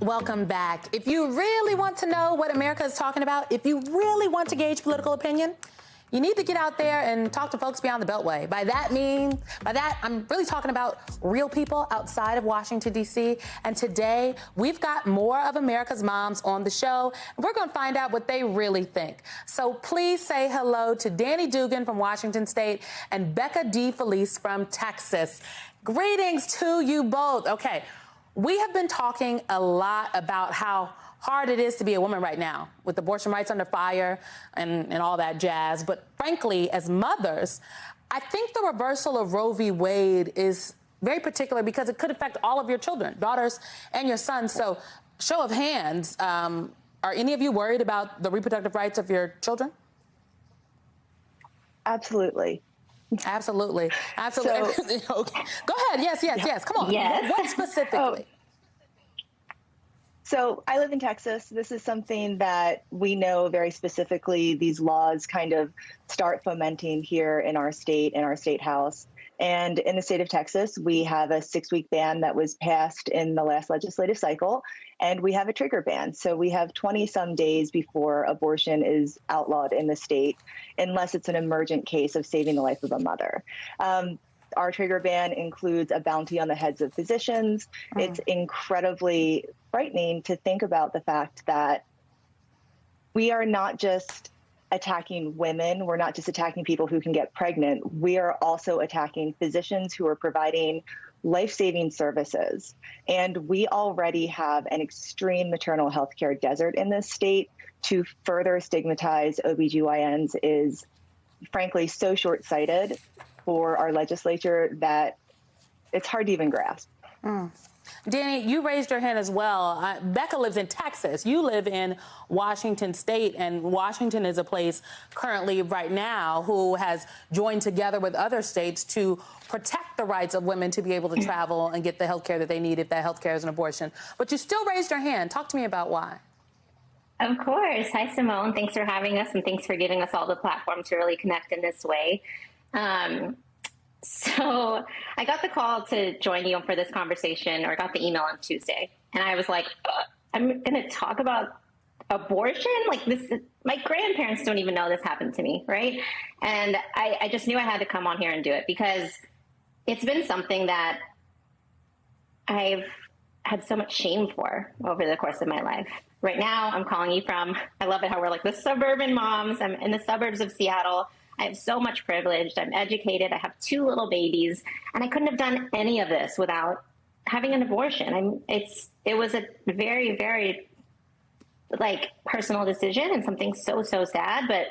Welcome back. If you really want to know what America is talking about, if you really want to gauge political opinion, you need to get out there and talk to folks beyond the Beltway. By that, I'm really talking about real people outside of Washington, D.C. And today, we've got more of America's moms on the show. And we're going to find out what they really think. So please say hello to Danny Dugan from Washington State and Becca D. Felice from Texas. Greetings to you both. Okay, we have been talking a lot about how hard it is to be a woman right now, with abortion rights under fire and all that jazz. But frankly, as mothers, I think the reversal of Roe v. Wade is very particular because it could affect all of your children, daughters and your sons. So show of hands, are any of you worried about the reproductive rights of your children? Absolutely. Absolutely. Absolutely. So, okay. Go ahead. Yes. Come on. Yes. What specifically? So I live in Texas. This is something that we know very specifically. These laws kind of start fomenting here in our state house. And in the state of Texas, we have a 6-week ban that was passed in the last legislative cycle, and we have a trigger ban. So we have 20-some days before abortion is outlawed in the state, unless it's an emergent case of saving the life of a mother. Our trigger ban includes a bounty on the heads of physicians. It's incredibly frightening to think about the fact that we are not just attacking women. We're not just attacking people who can get pregnant. We are also attacking physicians who are providing life-saving services. And we already have an extreme maternal health care desert in this state. To further stigmatize OBGYNs is frankly so short-sighted for our legislature that it's hard to even grasp. Danny, you raised your hand as well. Becca lives in Texas. You live in Washington State, and Washington is a place currently right now who has joined together with other states to protect the rights of women to be able to travel and get the health care that they need if that health care is an abortion. But you still raised your hand. Talk to me about why. Of course. Hi, Simone. Thanks for having us, and thanks for giving us all the platform to really connect in this way. So I got the call to join you for this conversation, or I got the email on Tuesday, and I was like, I'm going to talk about abortion? Like this, my grandparents don't even know this happened to me, right? And I just knew I had to come on here and do it because it's been something that I've had so much shame for over the course of my life. Right now, I'm calling you from, I love it how we're like the suburban moms. I'm in the suburbs of Seattle. I have so much privilege. I'm educated. I have 2 little babies, and I couldn't have done any of this without having an abortion. It was a very, very personal decision and something so sad. But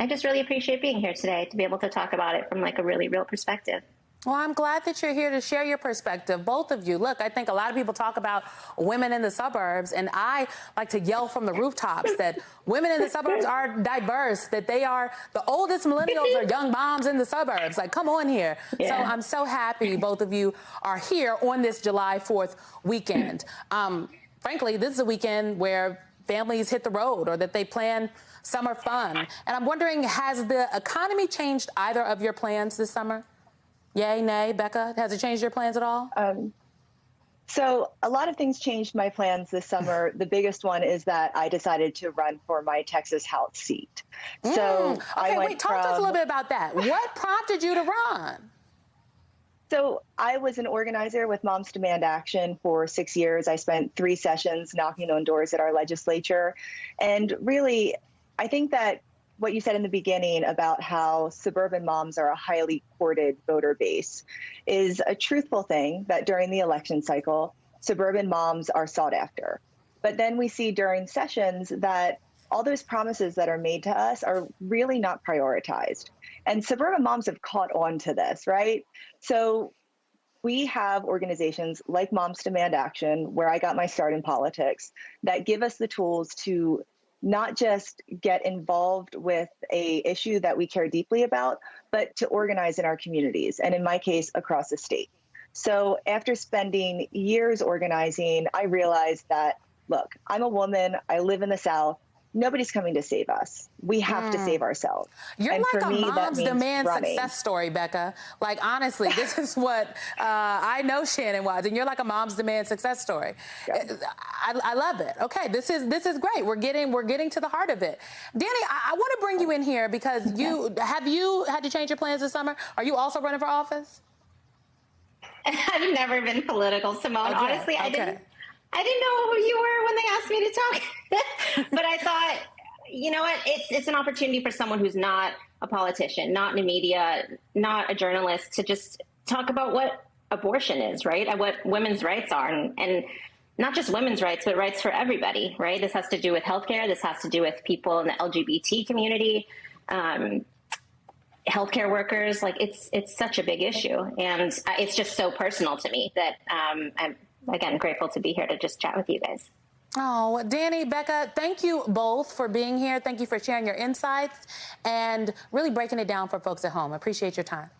I just really appreciate being here today to be able to talk about it from a really real perspective. Well, I'm glad that you're here to share your perspective, both of you. Look, I think a lot of people talk about women in the suburbs, and I like to yell from the rooftops that women in the suburbs are diverse, that they are the oldest millennials are young moms in the suburbs. Like, come on here. Yeah. So I'm so happy both of you are here on this July 4th weekend. Frankly, this is a weekend where families hit the road or that they plan summer fun. And I'm wondering, has the economy changed either of your plans this summer? Yay, nay, Becca, has it changed your plans at all? So a lot of things changed my plans this summer. The biggest one is that I decided to run for my Texas House seat. So talk to us a little bit about that. What prompted you to run? So I was an organizer with Moms Demand Action for 6 years. I spent 3 sessions knocking on doors at our legislature. And really, I think that what you said in the beginning about how suburban moms are a highly courted voter base is a truthful thing, that during the election cycle, suburban moms are sought after. But then we see during sessions that all those promises that are made to us are really not prioritized. And suburban moms have caught on to this, right? So we have organizations like Moms Demand Action, where I got my start in politics, that give us the tools to not just get involved with a issue that we care deeply about, but to organize in our communities, and in my case, across the state. So after spending years organizing, I realized that, look, I'm a woman, I live in the South, nobody's coming to save us. We have to save ourselves. You're and like for a me, that mom's means demand running. success story, Becca. Like, honestly, this is what I know Shannon was, and you're like a mom's demand success story. Yeah. I love it. Okay, this is great. We're getting to the heart of it. Danny, I want to bring you in here because have you had to change your plans this summer? Are you also running for office? I've never been political, Simone. Okay, Honestly, I didn't know who you were when they asked me to talk. But I thought, you know what? It's an opportunity for someone who's not a politician, not in the media, not a journalist, to just talk about what abortion is, right? And what women's rights are, and not just women's rights, but rights for everybody, right? This has to do with healthcare. This has to do with people in the LGBT community. Healthcare workers, like it's such a big issue, and it's just so personal to me that I'm again grateful to be here to just chat with you guys. Oh, Danny, Becca, thank you both for being here. Thank you for sharing your insights and really breaking it down for folks at home. I appreciate your time.